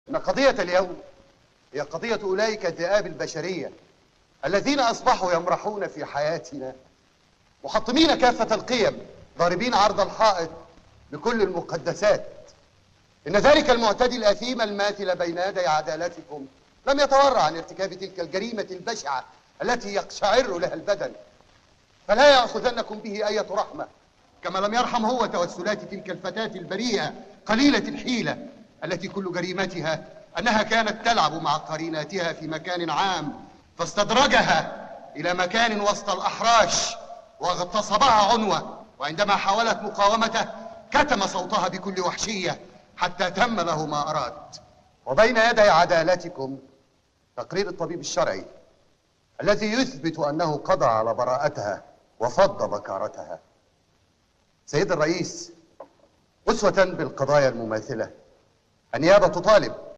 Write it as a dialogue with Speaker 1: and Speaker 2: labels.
Speaker 1: إن قضية اليوم هي قضية أولئك الذئاب البشرية الذين أصبحوا يمرحون في حياتنا محطمين كافة القيم، ضاربين عرض الحائط لكل المقدسات. إن ذلك المعتدي الأثيم الماثل بين يدي عدالتكم لم يتورع عن ارتكاب تلك الجريمة البشعة التي يقشعر لها البدن، فلا يأخذنكم به أية رحمة، كما لم يرحم هو توسلات تلك الفتاة البريئة قليلة الحيلة التي كل جريمتها أنها كانت تلعب مع قريناتها في مكان عام فاستدرجها إلى مكان وسط الأحراش واغتصبها عنوة، وعندما حاولت مقاومته كتم صوتها بكل وحشية حتى تم له ما أراد. وبين يدي عدالتكم تقرير الطبيب الشرعي الذي يثبت أنه قضى على براءتها وفض بكارتها. سيد الرئيس، أسوة بالقضايا المماثلة، النيابة تطالب